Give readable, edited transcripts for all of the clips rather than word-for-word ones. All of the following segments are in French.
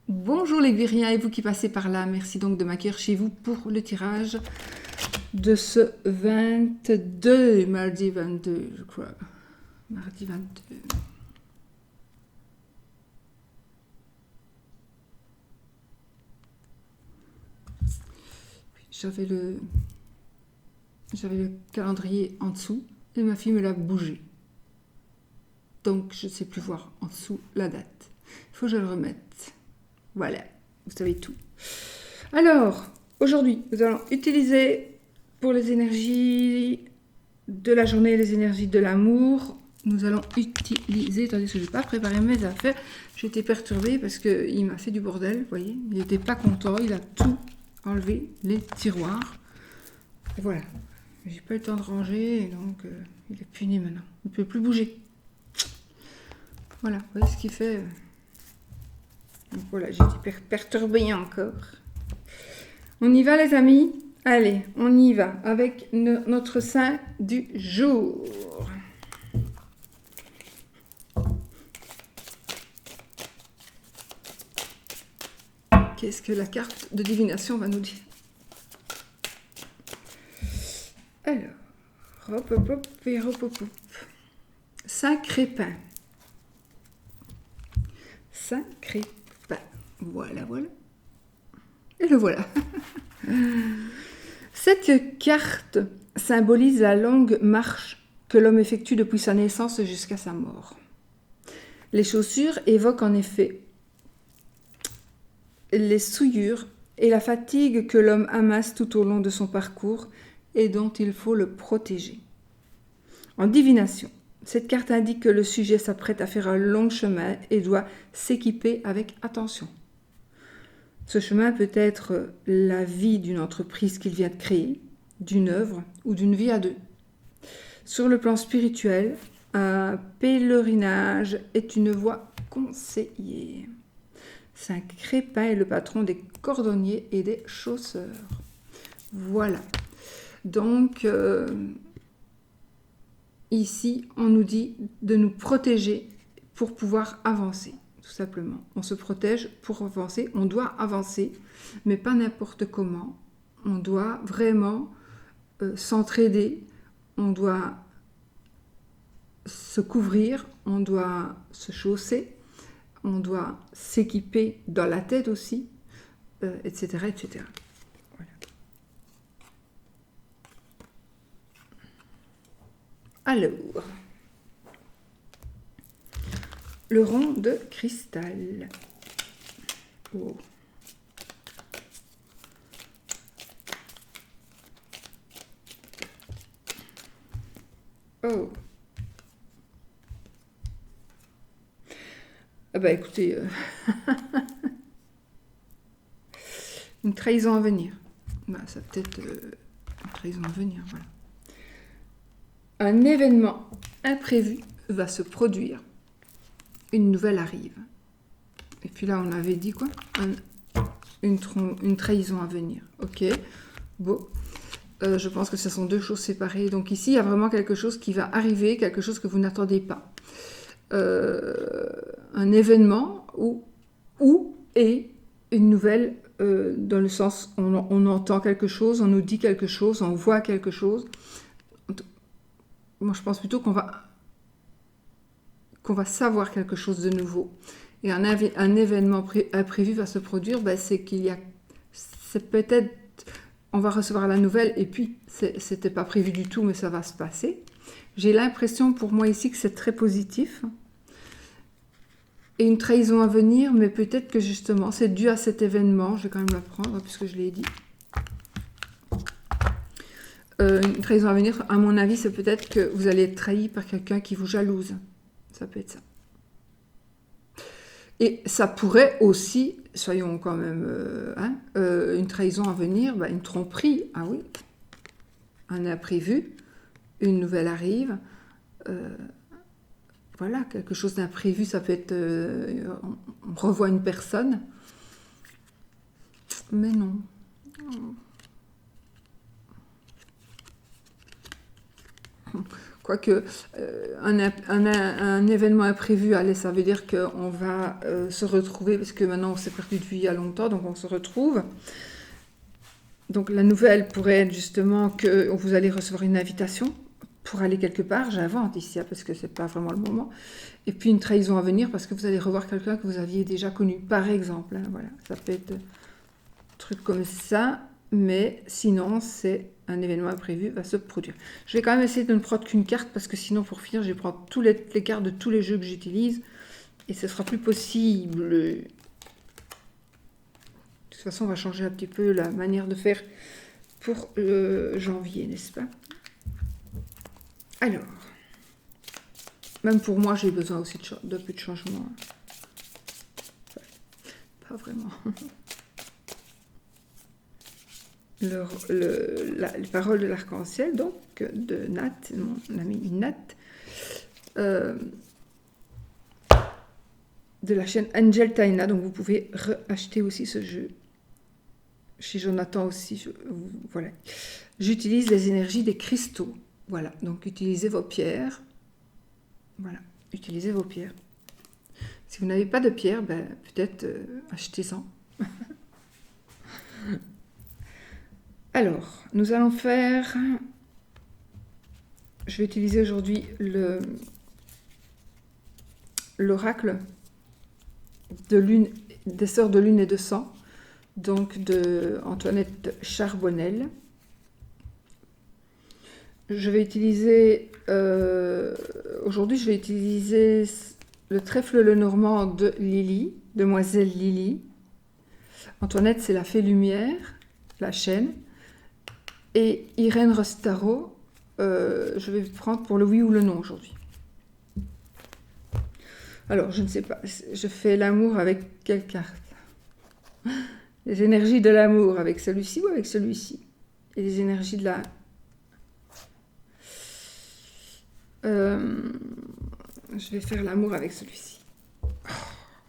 Bonjour les Guériens et vous qui passez par là, merci donc de m'accueillir chez vous pour le tirage de ce 22, mardi 22 je crois, mardi 22. J'avais le calendrier en dessous et ma fille me l'a bougé. Donc je ne sais plus voir en dessous la date. Il faut que je le remette. Voilà, vous savez tout. Alors, aujourd'hui, nous allons utiliser pour les énergies de la journée, les énergies de l'amour. Nous allons utiliser, tandis que je n'ai pas préparé mes affaires, j'étais perturbée parce qu'il m'a fait du bordel, vous voyez. Il n'était pas content, il a tout enlevé, les tiroirs. Et voilà, j'ai pas eu le temps de ranger, et donc il est puni maintenant. Il ne peut plus bouger. Voilà, vous voyez ce qu'il fait. Donc voilà, j'ai été perturbée encore. On y va les amis? Allez, on y va avec notre saint du jour. Qu'est-ce que la carte de divination va nous dire? Alors, hop, hop, hop, et hop, hop, hop. Saint Crépin. Saint Crépin. Voilà, voilà. Et le voilà. Cette carte symbolise la longue marche que l'homme effectue depuis sa naissance jusqu'à sa mort. Les chaussures évoquent en effet les souillures et la fatigue que l'homme amasse tout au long de son parcours et dont il faut le protéger. En divination, cette carte indique que le sujet s'apprête à faire un long chemin et doit s'équiper avec attention. Ce chemin peut être la vie d'une entreprise qu'il vient de créer, d'une œuvre ou d'une vie à deux. Sur le plan spirituel, un pèlerinage est une voie conseillée. Saint Crépin est le patron des cordonniers et des chausseurs. Voilà. Donc, ici, on nous dit de nous protéger pour pouvoir avancer, tout simplement. On se protège pour avancer. On doit avancer, mais pas n'importe comment. On doit vraiment s'entraider. On doit se couvrir. On doit se chausser. On doit s'équiper dans la tête aussi, etc., etc. Voilà. Alors, le rond de cristal. Oh. Oh. Ah bah écoutez, une trahison à venir. Bah, ça peut-être une trahison à venir, voilà. Un événement imprévu va se produire. Une nouvelle arrive. Et puis là, on avait dit quoi? Une trahison à venir. Ok, bon. Je pense que ce sont deux choses séparées. Donc ici, il y a vraiment quelque chose qui va arriver, quelque chose que vous n'attendez pas. Un événement et une nouvelle, dans le sens on entend quelque chose, on nous dit quelque chose, on voit quelque chose. Moi, je pense plutôt qu'on va savoir quelque chose de nouveau. Et un événement imprévu va se produire, ben, c'est peut-être, on va recevoir la nouvelle et puis c'était pas prévu du tout, mais ça va se passer. J'ai l'impression pour moi ici que c'est très positif. Et une trahison à venir, mais peut-être que justement, c'est dû à cet événement. Je vais quand même la prendre, puisque je l'ai dit. Une trahison à venir, à mon avis, c'est peut-être que vous allez être trahi par quelqu'un qui vous jalouse. Ça peut être ça. Et ça pourrait aussi, soyons quand même, une trahison à venir, une tromperie, ah oui, un imprévu, une nouvelle arrive. Voilà, quelque chose d'imprévu, ça peut être, on revoit une personne, mais non. Quoique, un événement imprévu, allez, ça veut dire qu'on va se retrouver, parce que maintenant on s'est perdu de vue il y a longtemps, donc on se retrouve. Donc la nouvelle pourrait être justement que vous allez recevoir une invitation pour aller quelque part, j'invente ici, parce que c'est pas vraiment le moment. Et puis une trahison à venir, parce que vous allez revoir quelqu'un que vous aviez déjà connu, par exemple. Voilà, ça peut être un truc comme ça, mais sinon, c'est un événement imprévu va se produire. Je vais quand même essayer de ne prendre qu'une carte, parce que sinon, pour finir, je vais prendre toutes les cartes de tous les jeux que j'utilise, et ce sera plus possible. De toute façon, on va changer un petit peu la manière de faire pour janvier, n'est-ce pas? Alors, même pour moi, j'ai besoin aussi de peu de changement. Enfin, pas vraiment. Les paroles de l'arc-en-ciel, donc, de Nat, mon ami Nat, de la chaîne Angel Taina, donc vous pouvez acheter aussi ce jeu. Chez Jonathan aussi, voilà. J'utilise les énergies des cristaux. Voilà, donc utilisez vos pierres. Voilà, utilisez vos pierres. Si vous n'avez pas de pierres, ben, peut-être achetez-en. Alors, nous allons faire... Je vais utiliser aujourd'hui l'oracle des sœurs de lune et de sang, donc de Antoinette Charbonnel. Je vais utiliser... aujourd'hui, je vais utiliser le trèfle Lenormand de Lily, Demoiselle Lily. Antoinette, c'est la fée lumière, la chaîne. Et Irène Rostaro, je vais prendre pour le oui ou le non aujourd'hui. Alors, je ne sais pas, je fais l'amour avec quelle carte? Les énergies de l'amour avec celui-ci ou avec celui-ci? Et les énergies de la... je vais faire l'amour avec celui-ci.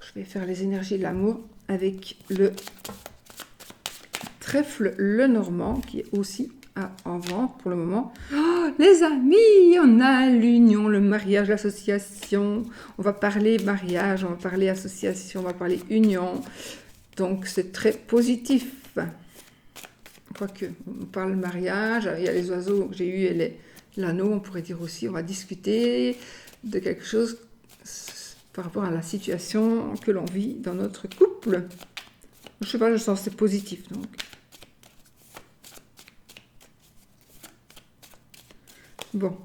Je vais faire les énergies de l'amour avec le trèfle Lenormand, qui est aussi en vente pour le moment. Oh, les amis, on a l'union, le mariage, l'association. On va parler mariage, on va parler association, on va parler union. Donc, c'est très positif. Quoique, on parle mariage, il y a les oiseaux que j'ai eu et l'anneau, on pourrait dire aussi, on va discuter de quelque chose par rapport à la situation que l'on vit dans notre couple. Je sais pas, je sens que c'est positif, donc. Bon.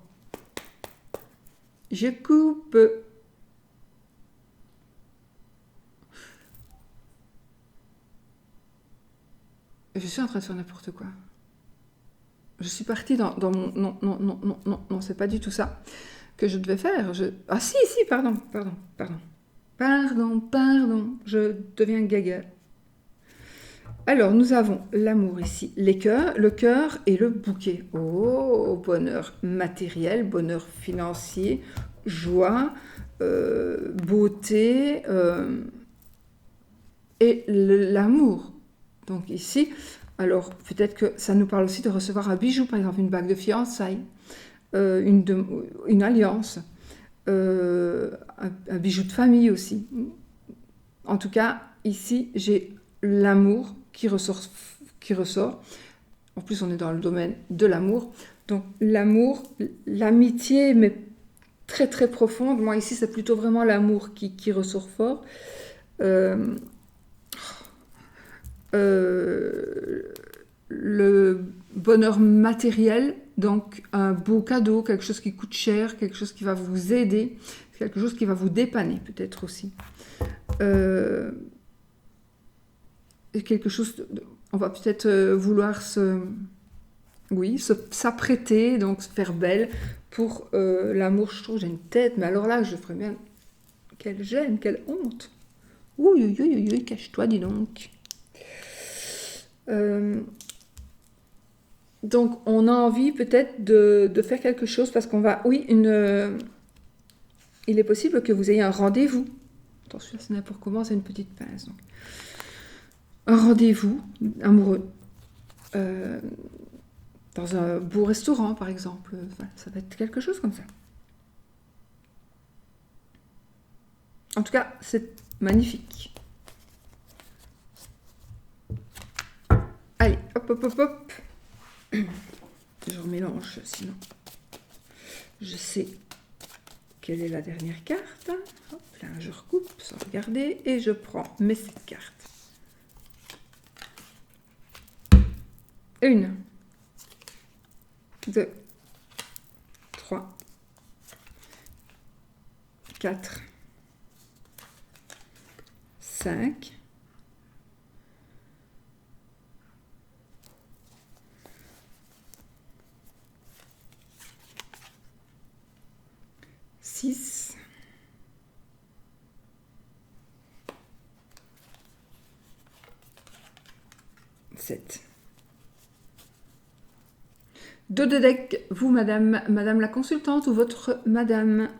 Je coupe. Je suis en train de faire n'importe quoi. Je suis partie dans mon... Non, c'est pas du tout ça que je devais faire. Ah si, pardon. Je deviens gaga. Alors, nous avons l'amour ici, le cœur et le bouquet. Oh, bonheur matériel, bonheur financier, joie, beauté et l'amour. Donc ici, alors peut-être que ça nous parle aussi de recevoir un bijou, par exemple une bague de fiançailles, une alliance, un bijou de famille aussi. En tout cas, ici, j'ai l'amour qui ressort. En plus, on est dans le domaine de l'amour. Donc, l'amour, l'amitié, mais très, très profonde. Moi, ici, c'est plutôt vraiment l'amour qui ressort fort. Le bonheur matériel, donc un beau cadeau, quelque chose qui coûte cher, quelque chose qui va vous aider, quelque chose qui va vous dépanner, peut-être aussi. Quelque chose, on va peut-être vouloir s'apprêter, donc se faire belle pour l'amour. Je trouve, j'ai une tête, mais alors là, je ferais bien. Quelle gêne, quelle honte. Oui, cache-toi, dis donc. Donc, on a envie peut-être de faire quelque chose parce qu'on va... Oui, il est possible que vous ayez un rendez-vous. Attention, c'est n'importe comment, c'est une petite pince. Donc. Un rendez-vous amoureux dans dans un beau restaurant, par exemple. Voilà, ça va être quelque chose comme ça. En tout cas, c'est magnifique. Allez, hop, hop, hop, hop. Je remélange, sinon je sais quelle est la dernière carte. Hop là, je recoupe sans regarder et je prends mes 7 cartes. 1, 2, 3, 4, 5, 6, 7. Dos de deck, vous, madame la consultante ou votre madame.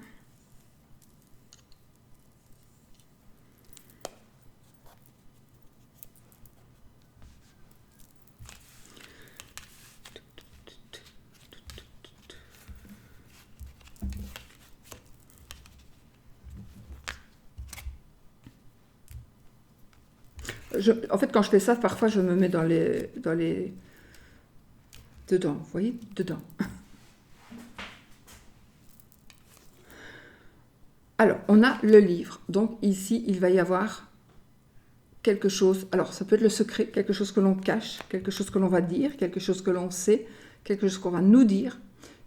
En fait, quand je fais ça, parfois, je me mets dans les dedans, vous voyez, dedans. Alors, on a le livre. Donc, ici, il va y avoir quelque chose. Alors, ça peut être le secret, quelque chose que l'on cache, quelque chose que l'on va dire, quelque chose que l'on sait, quelque chose qu'on va nous dire,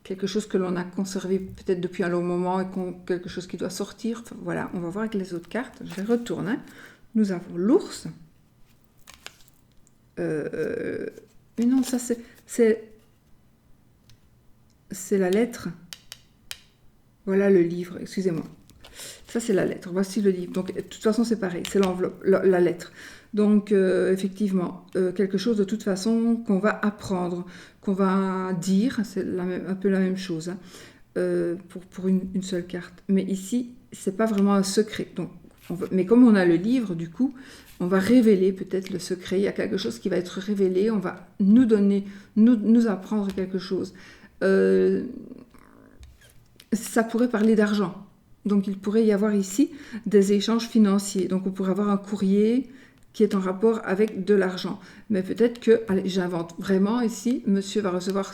quelque chose que l'on a conservé peut-être depuis un long moment et quelque chose qui doit sortir. Enfin, voilà, on va voir avec les autres cartes. Je les retourne. Hein. Nous avons l'ours. Mais non, ça c'est la lettre. Voilà le livre, excusez-moi. Ça, c'est la lettre. Voici le livre. Donc, de toute façon, c'est pareil. C'est l'enveloppe, la lettre. Donc, effectivement, quelque chose de toute façon qu'on va apprendre, qu'on va dire. C'est un peu la même chose hein, pour une seule carte. Mais ici, c'est pas vraiment un secret. Donc, mais comme on a le livre, du coup, on va révéler peut-être le secret. Il y a quelque chose qui va être révélé. On va nous donner, nous apprendre quelque chose. Ça pourrait parler d'argent. Donc, il pourrait y avoir ici des échanges financiers. Donc, on pourrait avoir un courrier qui est en rapport avec de l'argent. Mais peut-être que, allez, j'invente vraiment ici, monsieur va recevoir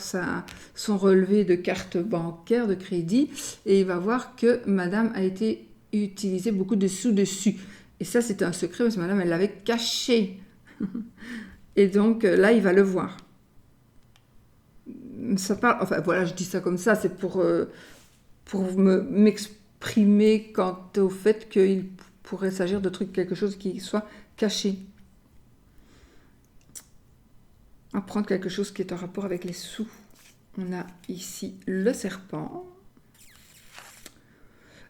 son relevé de carte bancaire, de crédit, et il va voir que madame a été utilisé beaucoup de sous dessus. Et ça, c'était un secret parce que madame, elle l'avait caché. Et donc, là, il va le voir. Ça parle, enfin, voilà, je dis ça comme ça, c'est pour m'exprimer quant au fait qu'il pourrait s'agir de quelque chose qui soit caché. Apprendre quelque chose qui est en rapport avec les sous. On a ici le serpent.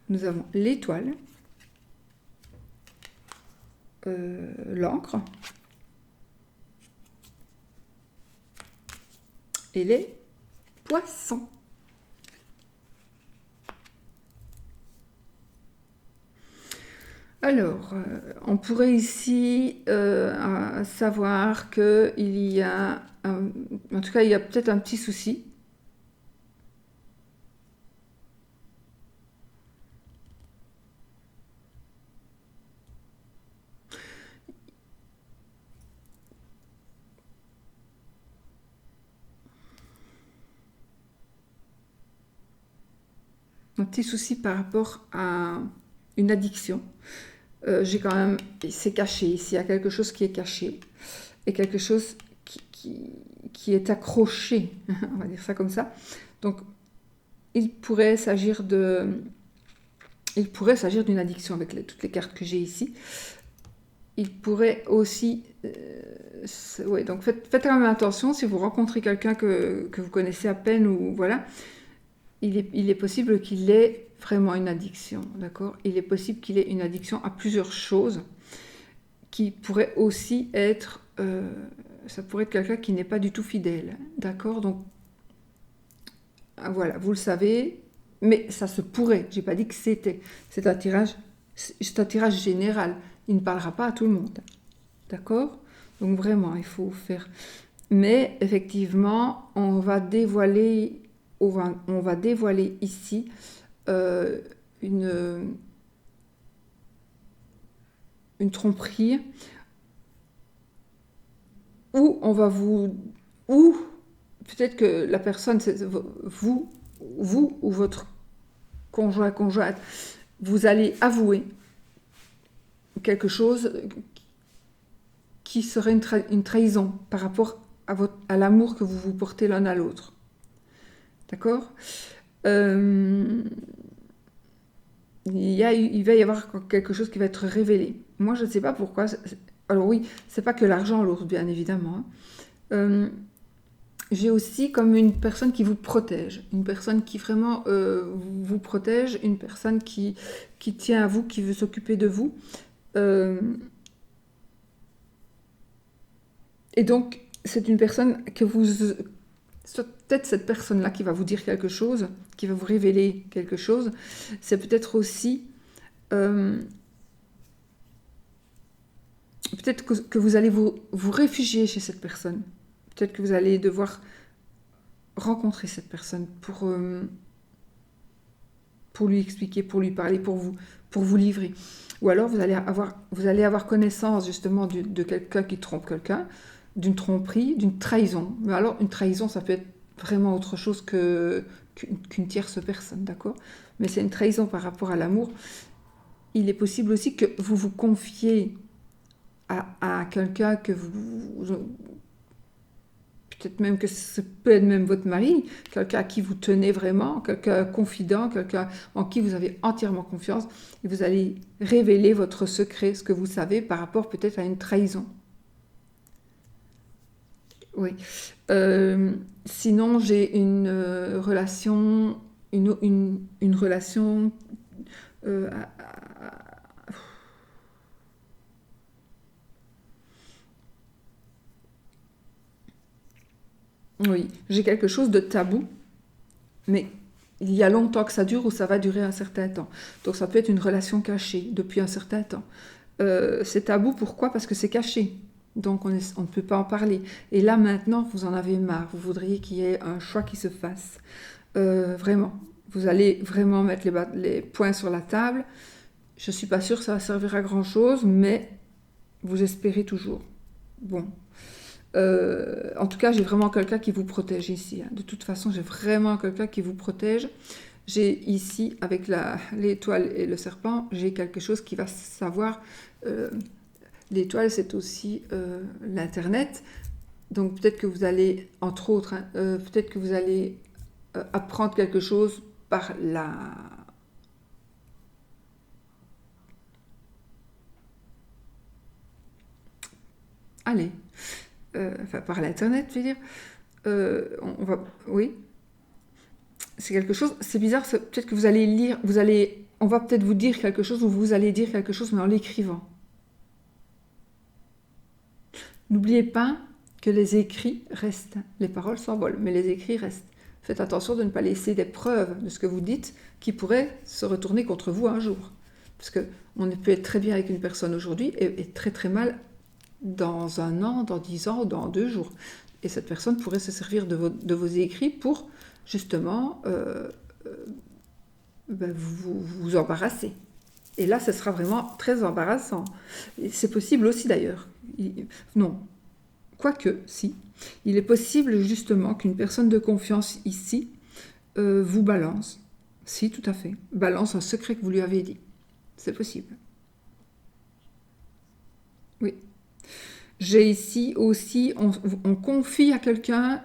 Nous avons l'étoile. L'encre. Et les poissons. Alors, on pourrait ici savoir qu'il y a, en tout cas, il y a peut-être un petit souci. Un petit souci par rapport à une addiction. J'ai quand même, c'est caché ici, il y a quelque chose qui est caché et quelque chose qui est accroché, on va dire ça comme ça. Donc, il pourrait s'agir d'une addiction avec toutes les cartes que j'ai ici. Il pourrait aussi, ouais, donc faites quand même attention si vous rencontrez quelqu'un que vous connaissez à peine ou voilà. Il est possible qu'il ait vraiment une addiction, d'accord? Il est possible qu'il ait une addiction à plusieurs choses qui pourraient aussi être... ça pourrait être quelqu'un qui n'est pas du tout fidèle, d'accord? Donc, voilà, vous le savez, mais ça se pourrait. J'ai pas dit que c'était. C'est un tirage général. Il ne parlera pas à tout le monde, d'accord? Donc vraiment, il faut faire Mais effectivement, on va dévoiler ici une tromperie où on va ou peut-être que la personne, c'est vous ou votre conjointe, vous allez avouer quelque chose qui serait une trahison par rapport à l'amour que vous vous portez l'un à l'autre. D'accord? Il va y avoir quelque chose qui va être révélé. Moi, je ne sais pas pourquoi. Alors oui, c'est pas que l'argent l'autre, bien évidemment. J'ai aussi comme une personne qui vous protège, une personne qui vraiment vous protège, une personne qui tient à vous, qui veut s'occuper de vous. Et donc, c'est une personne que vous... C'est peut-être cette personne-là qui va vous dire quelque chose, qui va vous révéler quelque chose. C'est peut-être aussi... peut-être que vous allez vous réfugier chez cette personne. Peut-être que vous allez devoir rencontrer cette personne pour lui expliquer, pour lui parler, pour vous livrer. Ou alors vous allez avoir connaissance justement de quelqu'un qui trompe quelqu'un, d'une tromperie, d'une trahison. Mais alors une trahison, ça peut être vraiment autre chose qu'une tierce personne, d'accord? Mais c'est une trahison par rapport à l'amour. Il est possible aussi que vous vous confiez à quelqu'un que peut-être même que ce peut être même votre mari, quelqu'un à qui vous tenez vraiment, quelqu'un confident, quelqu'un en qui vous avez entièrement confiance, et vous allez révéler votre secret, ce que vous savez par rapport peut-être à une trahison. Oui. Sinon, j'ai une relation, une relation oui, j'ai quelque chose de tabou, mais il y a longtemps que ça dure ou ça va durer un certain temps. Donc ça peut être une relation cachée depuis un certain temps. C'est tabou, pourquoi? Parce que c'est caché. Donc on ne peut pas en parler. Et là maintenant, vous en avez marre. Vous voudriez qu'il y ait un choix qui se fasse. Vraiment. Vous allez vraiment mettre les points sur la table. Je ne suis pas sûre que ça va servir à grand chose, mais vous espérez toujours. Bon. En tout cas, j'ai vraiment quelqu'un qui vous protège ici. De toute façon, j'ai vraiment quelqu'un qui vous protège. J'ai ici, avec l'étoile et le serpent, j'ai quelque chose qui va savoir... l'étoile, c'est aussi l'Internet. Donc peut-être que vous allez, entre autres, peut-être que vous allez apprendre quelque chose par Allez, enfin par l'Internet, je veux dire. Oui, c'est quelque chose, c'est bizarre, peut-être que vous allez lire, on va peut-être vous dire quelque chose ou vous allez dire quelque chose, mais en l'écrivant. N'oubliez pas que les écrits restent, les paroles s'envolent, mais les écrits restent. Faites attention de ne pas laisser des preuves de ce que vous dites qui pourraient se retourner contre vous un jour. Parce qu'on peut être très bien avec une personne aujourd'hui et très très mal dans 1 an, dans 10 ans ou dans 2 jours. Et cette personne pourrait se servir de vos écrits pour justement vous embarrasser. Et là, ce sera vraiment très embarrassant. C'est possible aussi d'ailleurs. Non, quoique, si. Il est possible justement qu'une personne de confiance ici vous balance. Si, tout à fait. Balance un secret que vous lui avez dit. C'est possible. Oui. J'ai ici aussi, on confie à quelqu'un...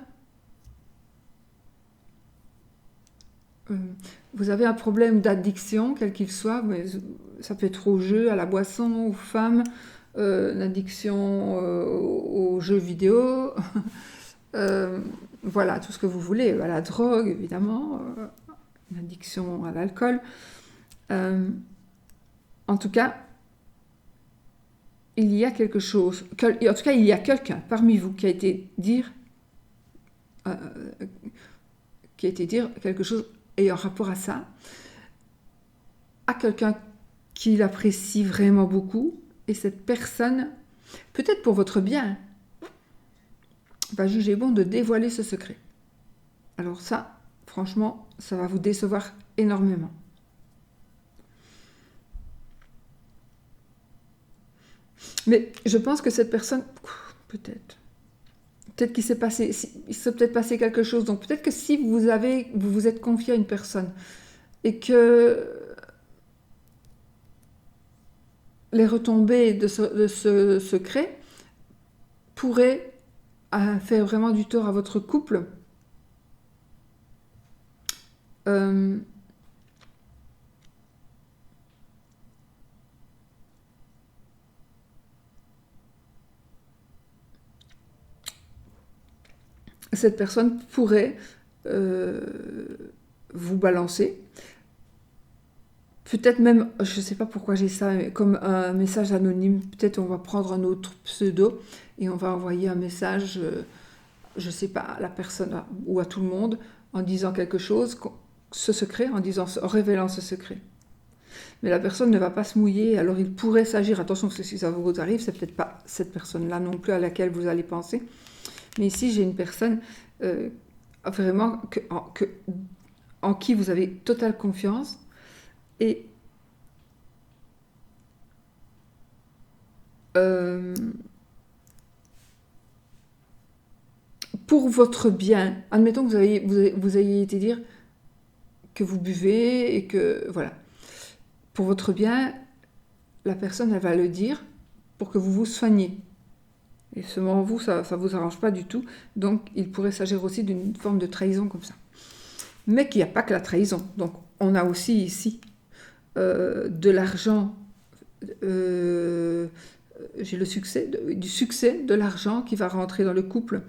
vous avez un problème d'addiction, quel qu'il soit, mais ça peut être au jeu, à la boisson, aux femmes, une addiction aux jeux vidéo, voilà, tout ce que vous voulez, à la drogue, évidemment, une addiction à l'alcool. En tout cas, il y a quelque chose, en tout cas, il y a quelqu'un parmi vous qui a été dire quelque chose ayant rapport à ça, à quelqu'un qui l'apprécie vraiment beaucoup, et cette personne, peut-être pour votre bien, va juger bon de dévoiler ce secret. Alors ça, franchement, ça va vous décevoir énormément. Mais je pense que cette personne, peut-être qu'il s'est passé, il s'est peut-être passé quelque chose. Donc peut-être que si vous vous êtes confié à une personne et que les retombées de ce secret pourraient faire vraiment du tort à votre couple. Cette personne pourrait vous balancer. Peut-être même, je ne sais pas pourquoi j'ai ça, mais comme un message anonyme. Peut-être on va prendre un autre pseudo et on va envoyer un message, je ne sais pas, à la personne ou à tout le monde en disant quelque chose, ce secret, en révélant ce secret. Mais la personne ne va pas se mouiller, alors il pourrait s'agir, attention, parce que si ça vous arrive, c'est peut-être pas cette personne-là non plus à laquelle vous allez penser. Mais ici, j'ai une personne vraiment en qui vous avez totale confiance et pour votre bien. Admettons que vous ayez été dire que vous buvez et que, voilà. Pour votre bien, la personne, elle va le dire pour que vous vous soigniez. Et selon vous, ça ne vous arrange pas du tout. Donc, il pourrait s'agir aussi d'une forme de trahison comme ça. Mais qu'il n'y a pas que la trahison. Donc, on a aussi ici de l'argent. J'ai du succès, de l'argent qui va rentrer dans le couple.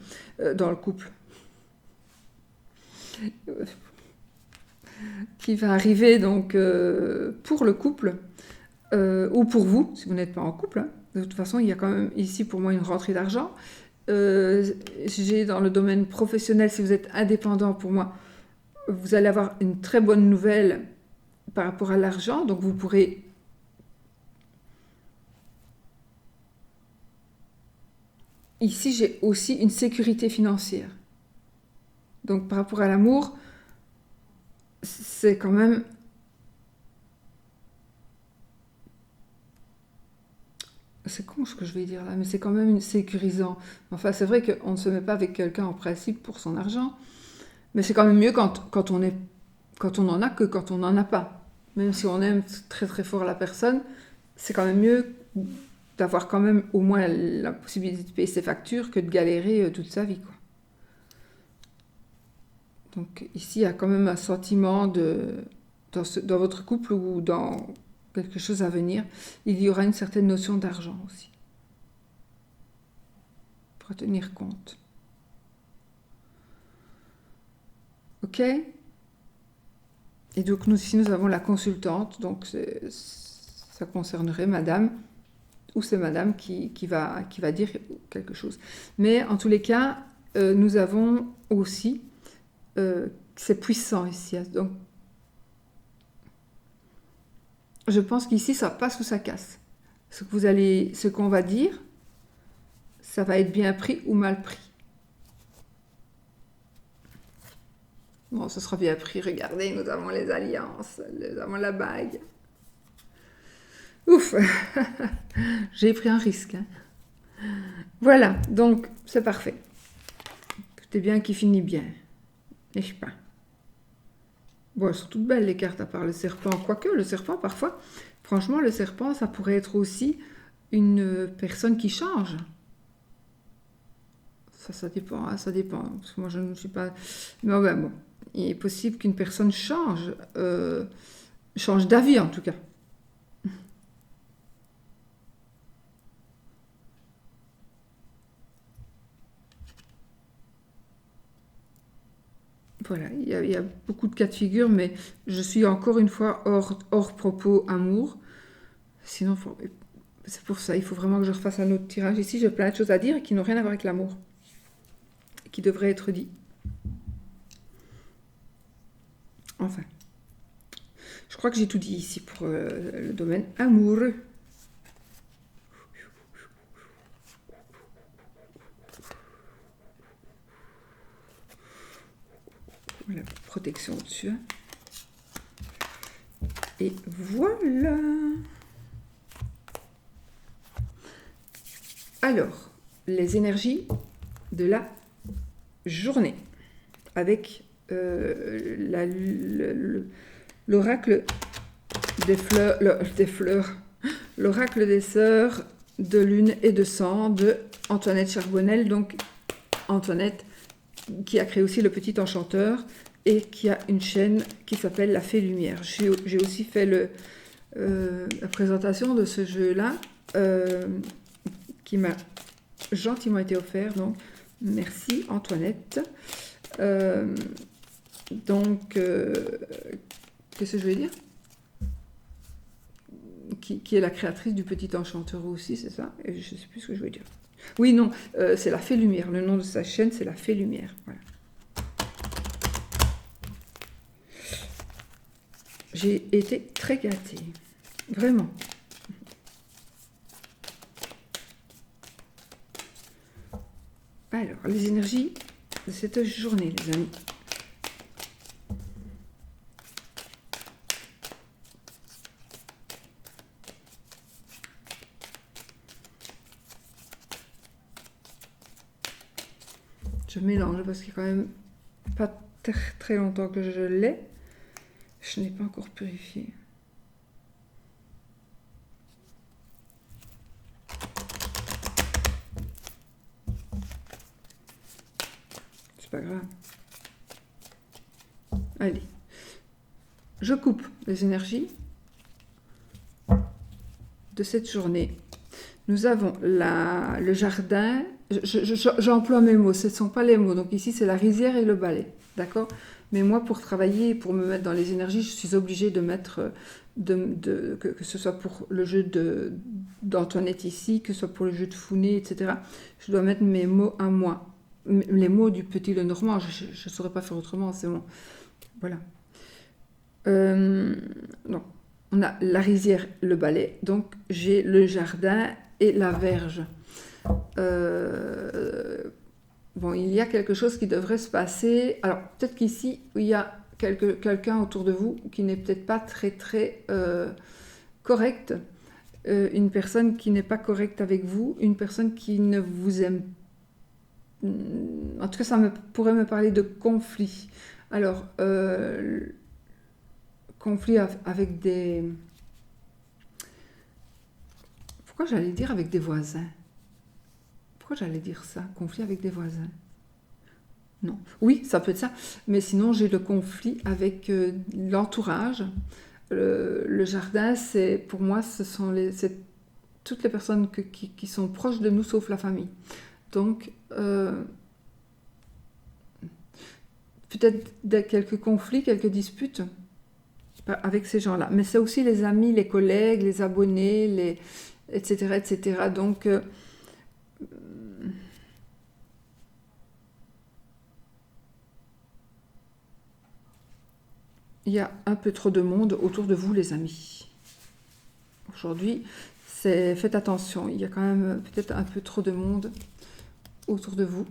Qui va arriver donc pour le couple ou pour vous, si vous n'êtes pas en couple. Hein. De toute façon, il y a quand même ici pour moi une rentrée d'argent. J'ai dans le domaine professionnel, si vous êtes indépendant, pour moi, vous allez avoir une très bonne nouvelle par rapport à l'argent. Donc vous pourrez ici, j'ai aussi une sécurité financière. Donc par rapport à l'amour, c'est quand même... C'est con ce que je vais dire là, mais c'est quand même sécurisant. Enfin, c'est vrai qu'on ne se met pas avec quelqu'un en principe pour son argent, mais c'est quand même mieux quand on en a que quand on n'en a pas. Même si on aime très très fort la personne, c'est quand même mieux d'avoir quand même au moins la possibilité de payer ses factures que de galérer toute sa vie, quoi. Donc ici, il y a quand même un sentiment dans votre couple ou dans quelque chose à venir, il y aura une certaine notion d'argent aussi. Pour tenir compte. Ok ? Et donc ici, nous avons la consultante, donc ça concernerait madame, ou c'est madame qui va dire quelque chose. Mais en tous les cas, nous avons aussi, c'est puissant ici, donc je pense qu'ici, ça passe ou ça casse. Ce qu'on va dire, ça va être bien pris ou mal pris. Bon, ce sera bien pris. Regardez, nous avons les alliances, nous avons la bague. Ouf, j'ai pris un risque. Hein. Voilà, donc c'est parfait. Tout est bien qui finit bien, n'est-ce pas? Bon, elles sont toutes belles les cartes à part le serpent. Quoique le serpent, parfois, franchement, le serpent, ça pourrait être aussi une personne qui change. Ça dépend, hein, ça dépend. Parce que moi, je ne suis pas... Mais ben, bon, il est possible qu'une personne change d'avis en tout cas. Voilà, il y a beaucoup de cas de figure, mais je suis encore une fois hors propos amour. Sinon, c'est pour ça, il faut vraiment que je refasse un autre tirage. Ici, j'ai plein de choses à dire qui n'ont rien à voir avec l'amour, qui devraient être dit. Enfin, je crois que j'ai tout dit ici pour le domaine amoureux. Voilà, protection au-dessus. Et voilà. Alors, les énergies de la journée avec l'oracle des fleurs, l'oracle des sœurs de lune et de sang de Antoinette Charbonnel. Donc Antoinette qui a créé aussi le Petit Enchanteur et qui a une chaîne qui s'appelle La Fée Lumière. J'ai aussi fait la présentation de ce jeu-là qui m'a gentiment été offert. Donc merci Antoinette. Qu'est-ce que je vais dire, qui est la créatrice du Petit Enchanteur aussi, c'est ça? Et je ne sais plus ce que je veux dire. Oui, non, c'est La Fée Lumière. Le nom de sa chaîne, c'est La Fée Lumière. Voilà. J'ai été très gâtée. Vraiment. Alors, les énergies de cette journée, les amis. Je mélange parce qu'il n'y a quand même pas très longtemps que je l'ai. Je n'ai pas encore purifié. C'est pas grave. Allez. Je coupe les énergies de cette journée. Nous avons le jardin. J'emploie mes mots, ce ne sont pas les mots. Donc ici, c'est la rizière et le balai. D'accord? Mais moi, pour travailler, pour me mettre dans les énergies, je suis obligée de mettre, que ce soit pour le jeu d'Antoinette ici, que ce soit pour le jeu de Founé, etc. Je dois mettre mes mots à moi. Les mots du Petit Lenormand, je ne saurais pas faire autrement, c'est bon. Voilà. Donc, on a la rizière, le balai. Donc, j'ai le jardin et la verge. Bon, il y a quelque chose qui devrait se passer. Alors, peut-être qu'ici, il y a quelqu'un autour de vous qui n'est peut-être pas très correct. Une personne qui n'est pas correcte avec vous. Une personne qui ne vous aime pas. En tout cas, ça pourrait me parler de conflit. Alors, conflit avec des... Pourquoi j'allais dire avec des voisins? Pourquoi j'allais dire ça? Conflit avec des voisins? Non. Oui, ça peut être ça. Mais sinon, j'ai le conflit avec l'entourage. Le jardin, pour moi, c'est toutes les personnes qui sont proches de nous, sauf la famille. Donc, peut-être quelques conflits, quelques disputes avec ces gens-là. Mais c'est aussi les amis, les collègues, les abonnés, etc., etc. Donc, il y a un peu trop de monde autour de vous, les amis. Aujourd'hui, faites attention. Il y a quand même peut-être un peu trop de monde autour de vous,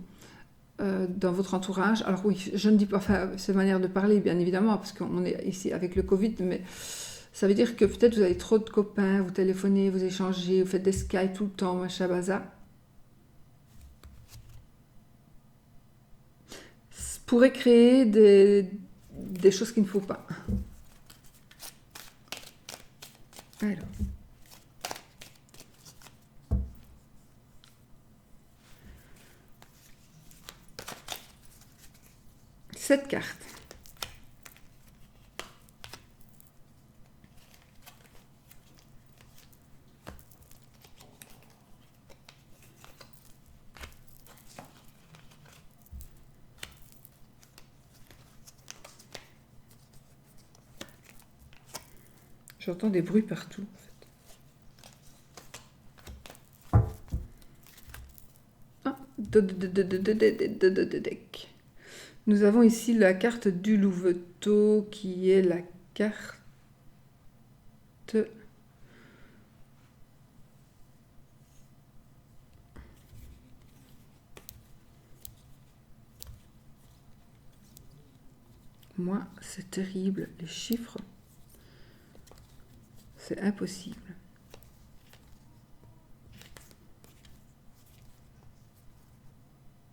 dans votre entourage. Alors oui, je ne dis pas, enfin, c'est une manière de parler, bien évidemment, parce qu'on est ici avec le Covid, mais ça veut dire que peut-être vous avez trop de copains, vous téléphonez, vous échangez, vous faites des Skype tout le temps, machin, bazar. Ça pourrait créer des choses qu'il ne faut pas. Alors. Cette carte. J'entends des bruits partout, en fait. Ah, deck. Nous avons ici la carte du Louveteau, qui est la carte... Moi, c'est terrible. Les chiffres, c'est impossible.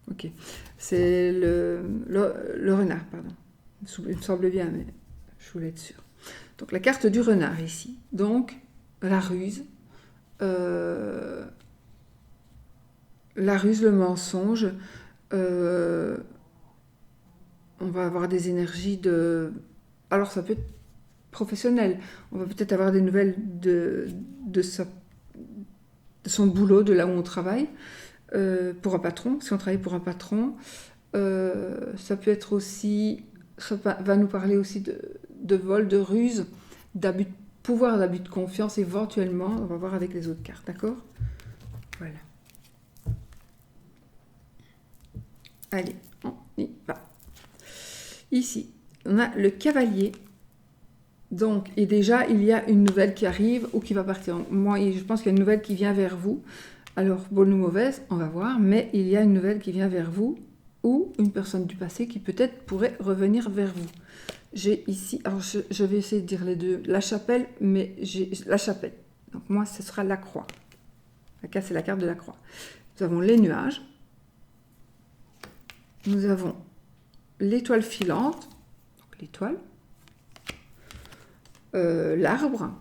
Ok. C'est le renard, pardon. Il me semble bien, mais je voulais être sûre. Donc, la carte du renard ici. Donc, la ruse. Le mensonge. On va avoir des énergies de... Alors, ça peut être professionnel. On va peut-être avoir des nouvelles de son boulot, de là où on travaille, pour un patron. Si on travaille pour un patron, ça peut être aussi... Ça va nous parler aussi de vol, de ruse, d'abus de pouvoir, d'abus de confiance, éventuellement. On va voir avec les autres cartes, d'accord? Voilà. Allez, on y va. Ici, on a le cavalier. Donc, et déjà, il y a une nouvelle qui arrive ou qui va partir. Moi, je pense qu'il y a une nouvelle qui vient vers vous. Alors, bonne ou mauvaise, on va voir. Mais il y a une nouvelle qui vient vers vous ou une personne du passé qui peut-être pourrait revenir vers vous. J'ai ici, alors je vais essayer de dire les deux, la chapelle, mais j'ai la chapelle. Donc, moi, ce sera la croix. Là, c'est la carte de la croix. Nous avons les nuages. Nous avons l'étoile filante. Donc, l'étoile. L'arbre.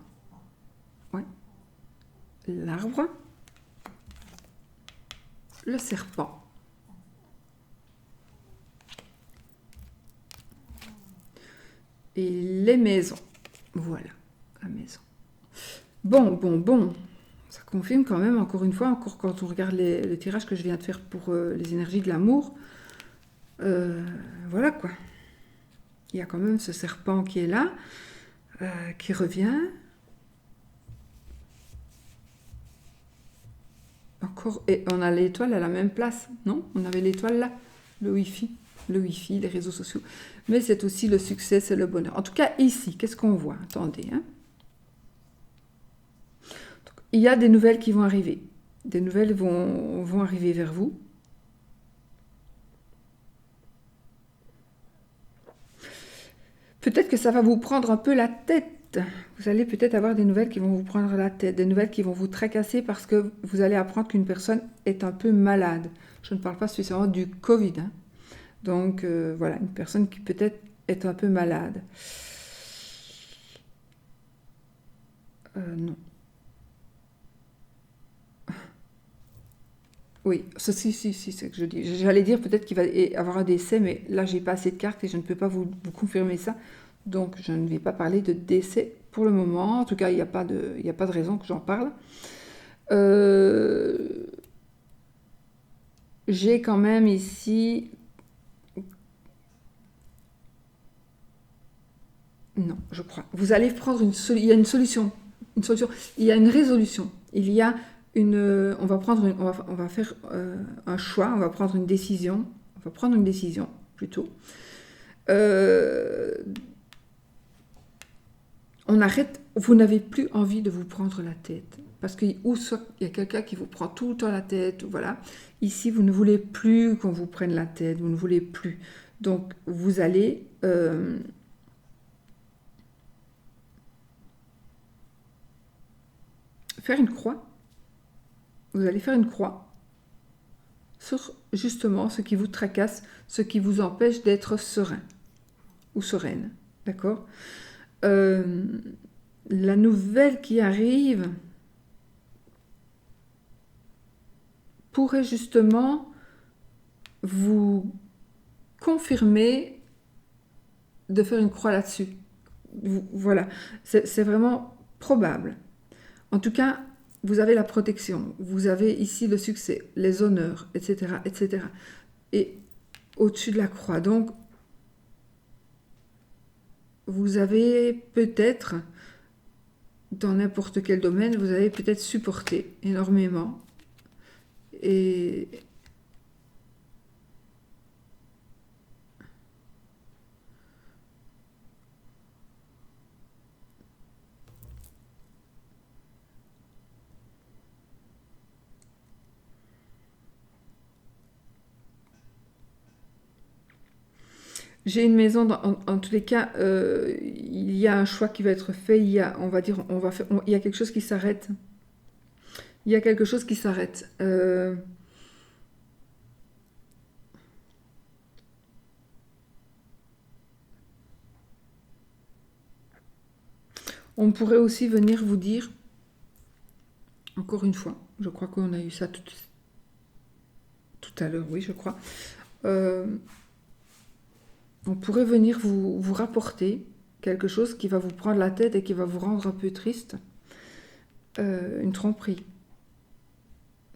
Ouais. L'arbre. Le serpent. Et les maisons. Voilà, la maison. Bon. Ça confirme quand même, encore une fois, encore quand on regarde les tirages que je viens de faire pour les énergies de l'amour. Voilà quoi. Il y a quand même ce serpent qui est là, qui revient. Encore, et on a l'étoile à la même place, non? On avait l'étoile là, le Wi-Fi, les réseaux sociaux. Mais c'est aussi le succès, c'est le bonheur. En tout cas, ici, qu'est-ce qu'on voit? Attendez, hein. Donc, il y a des nouvelles qui vont arriver. Des nouvelles vont arriver vers vous. Peut-être que ça va vous prendre un peu la tête. Vous allez peut-être avoir des nouvelles qui vont vous prendre la tête, des nouvelles qui vont vous tracasser parce que vous allez apprendre qu'une personne est un peu malade. Je ne parle pas spécialement du Covid, hein. Donc, voilà, une personne qui peut-être est un peu malade. Non. Oui, si, c'est ce que je dis. J'allais dire peut-être qu'il va y avoir un décès, mais là, j'ai pas assez de cartes et je ne peux pas vous confirmer ça. Donc, je ne vais pas parler de décès pour le moment. En tout cas, il n'y a pas de raison que j'en parle. J'ai quand même ici... Non, je crois. Vous allez prendre il y a une solution. Il y a une résolution. Il y a une... On va faire un choix, on va prendre une décision. On va prendre une décision, plutôt. On arrête, vous n'avez plus envie de vous prendre la tête. Parce que ou soit il y a quelqu'un qui vous prend tout le temps la tête, voilà. Ici, vous ne voulez plus qu'on vous prenne la tête, vous ne voulez plus. Donc, vous allez faire une croix. Vous allez faire une croix sur justement ce qui vous tracasse, ce qui vous empêche d'être serein ou sereine. D'accord? La nouvelle qui arrive pourrait justement vous confirmer de faire une croix là-dessus. Voilà, c'est vraiment probable. En tout cas, vous avez la protection, vous avez ici le succès, les honneurs, etc., etc. Et au-dessus de la croix. Donc, vous avez peut-être, dans n'importe quel domaine, vous avez peut-être supporté énormément. Et J'ai une maison, en tous les cas, il y a un choix qui va être fait, on va dire, il y a quelque chose qui s'arrête. Il y a quelque chose qui s'arrête. On pourrait aussi venir vous dire, encore une fois, je crois qu'on a eu ça tout à l'heure, oui, je crois. On pourrait venir vous rapporter quelque chose qui va vous prendre la tête et qui va vous rendre un peu triste. Une tromperie.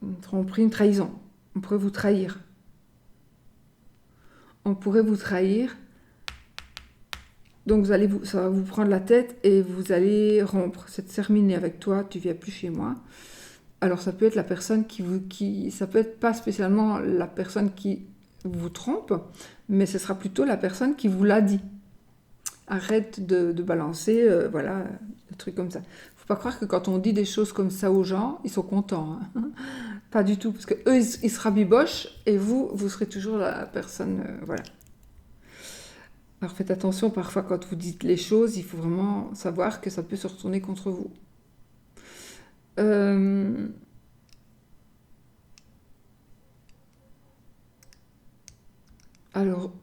Une tromperie, une trahison. On pourrait vous trahir. On pourrait vous trahir. Donc ça va vous prendre la tête et vous allez rompre. C'est terminé avec toi, tu viens plus chez moi. Alors ça peut être la personne ça peut être pas spécialement la personne qui vous trompe, mais ce sera plutôt la personne qui vous l'a dit. Arrête de balancer, voilà, des trucs comme ça. Faut pas croire que quand on dit des choses comme ça aux gens, ils sont contents. Hein. Pas du tout, parce que eux, ils se rabibochent et vous serez toujours la personne, voilà. Alors faites attention, parfois quand vous dites les choses, il faut vraiment savoir que ça peut se retourner contre vous. Alors,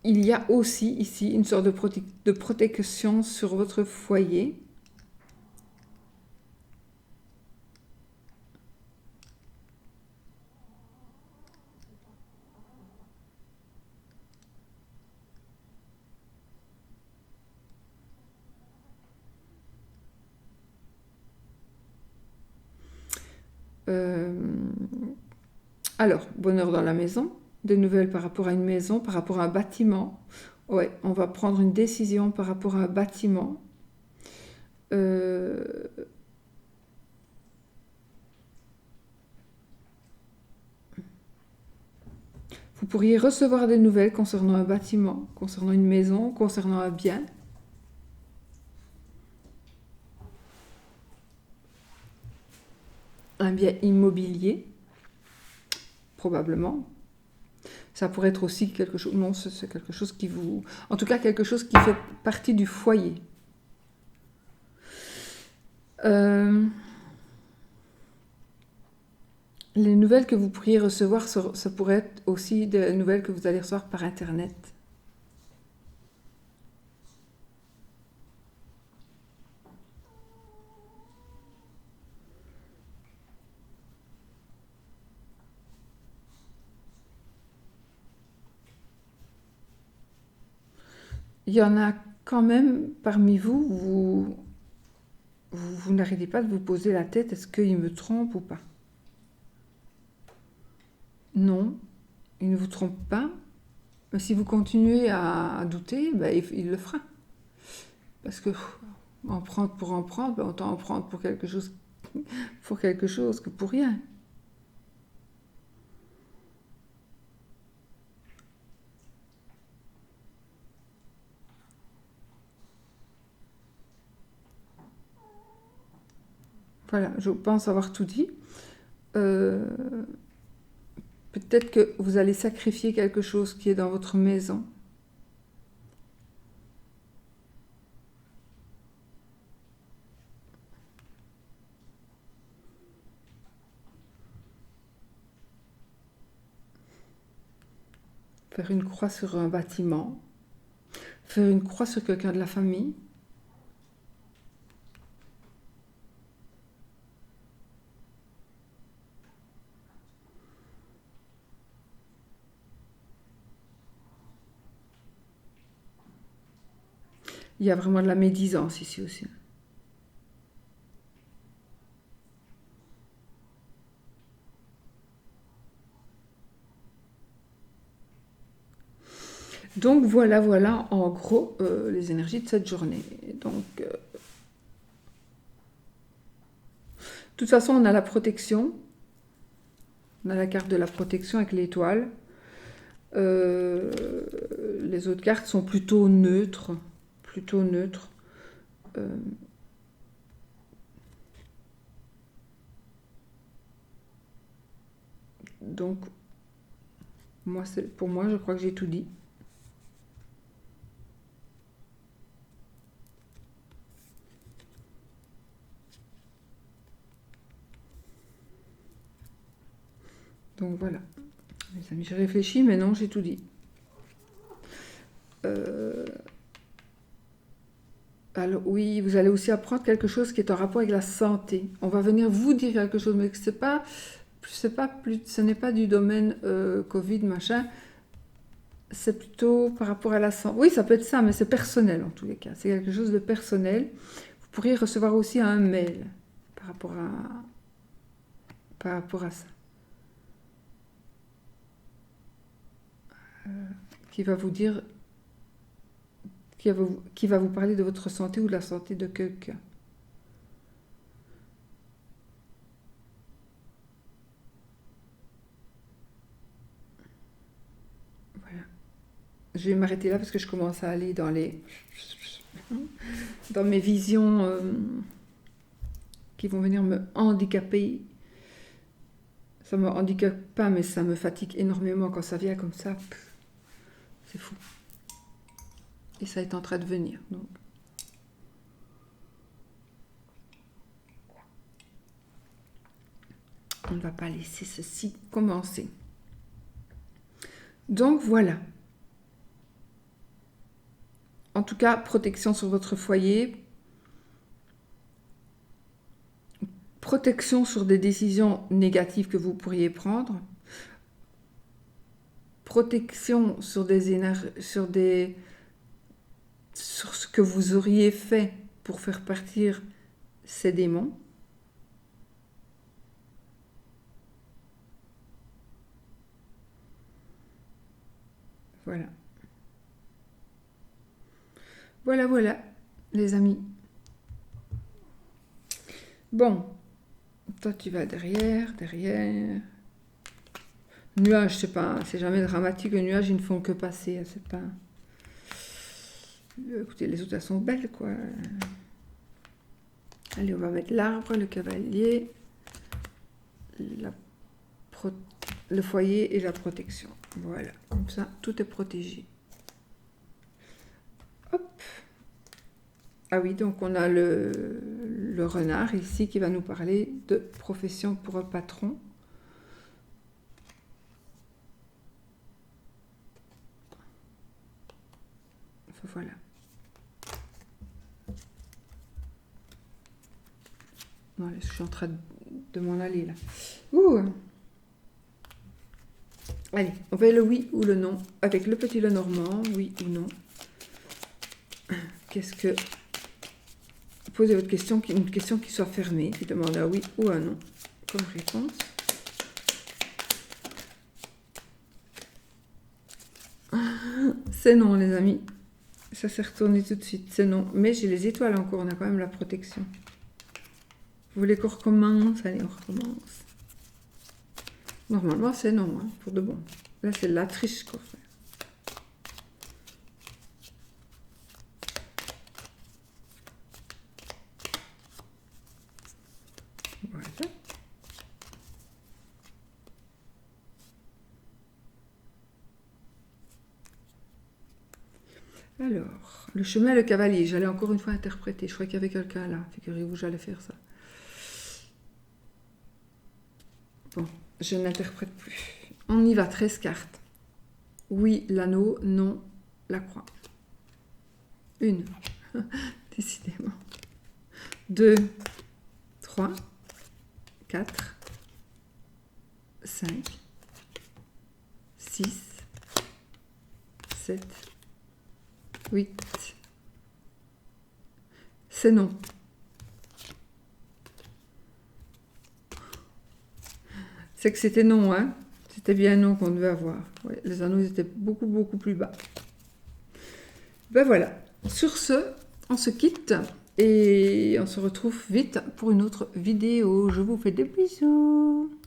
il y a aussi ici une sorte de protection sur votre foyer. Alors, bonheur dans la maison, des nouvelles par rapport à une maison, par rapport à un bâtiment. Ouais, on va prendre une décision par rapport à un bâtiment. Vous pourriez recevoir des nouvelles concernant un bâtiment, concernant une maison, concernant un bien. Un bien immobilier, probablement. Ça pourrait être aussi quelque chose... Non, c'est quelque chose qui vous... En tout cas, quelque chose qui fait partie du foyer. Les nouvelles que vous pourriez recevoir, ça pourrait être aussi des nouvelles que vous allez recevoir par Internet. Il y en a quand même parmi vous n'arrêtez pas de vous poser la tête, est-ce qu'il me trompe ou pas? Non, il ne vous trompe pas. Mais si vous continuez à douter, ben, il le fera. Parce que en prendre pour en prendre, ben, autant en prendre pour quelque chose que pour rien. Voilà, je pense avoir tout dit. Peut-être que vous allez sacrifier quelque chose qui est dans votre maison. Faire une croix sur un bâtiment. Faire une croix sur quelqu'un de la famille. Il y a vraiment de la médisance ici aussi. Donc voilà, en gros les énergies de cette journée. Donc, de toute façon, on a la protection. On a la carte de la protection avec l'étoile. Les autres cartes sont plutôt neutres. Plutôt neutres. Donc, pour moi, je crois que j'ai tout dit. Donc voilà. Les amis, j'ai réfléchi, mais non, j'ai tout dit. Alors oui, vous allez aussi apprendre quelque chose qui est en rapport avec la santé. On va venir vous dire quelque chose, mais ce n'est pas du domaine Covid, machin. C'est plutôt par rapport à la santé. Oui, ça peut être ça, mais c'est personnel en tous les cas. C'est quelque chose de personnel. Vous pourriez recevoir aussi un mail par rapport à ça. Qui va vous dire, qui va vous parler de votre santé ou de la santé de quelqu'un. Voilà. Je vais m'arrêter là parce que je commence à aller dans mes visions qui vont venir me handicaper. Ça me handicape pas, mais ça me fatigue énormément quand ça vient comme ça. C'est fou. Et ça est en train de venir. Donc. On ne va pas laisser ceci commencer. Donc voilà. En tout cas, protection sur votre foyer. Protection sur des décisions négatives que vous pourriez prendre. Protection sur sur ce que vous auriez fait pour faire partir ces démons. Voilà. Voilà, les amis. Bon, toi tu vas derrière. Nuages, c'est jamais dramatique. Les nuages, ils ne font que passer. C'est pas. Écoutez, les autres, elles sont belles, quoi. Allez, on va mettre l'arbre, le cavalier, le foyer et la protection. Voilà, comme ça, tout est protégé. Hop. Ah oui, donc on a le renard ici qui va nous parler de profession pour un patron. Voilà. Bon, je suis en train de m'en aller là. Ouh. Allez, on fait le oui ou le non avec le petit Lenormand, oui ou non. Posez votre question, une question qui soit fermée, qui demande un oui ou un non comme réponse. C'est non, les amis. Ça s'est retourné tout de suite, c'est non. Mais j'ai les étoiles encore, on a quand même la protection. Vous voulez qu'on recommence? Allez, on recommence. Normalement, c'est non, hein, pour de bon. Là, c'est la triche qu'on fait. Voilà. Alors, le chemin, le cavalier. J'allais encore une fois interpréter. Je crois qu'il y avait quelqu'un là. Figurez-vous, j'allais faire ça. Bon, je n'interprète plus. On y va, 13 cartes. Oui, l'anneau, non, la croix. 1, décidément. 2, 3, 4, 5, 6, 7, 8. C'est non. C'est que c'était non, hein. C'était bien non qu'on devait avoir. Ouais, les anneaux étaient beaucoup, beaucoup plus bas. Ben voilà. Sur ce, on se quitte et on se retrouve vite pour une autre vidéo. Je vous fais des bisous.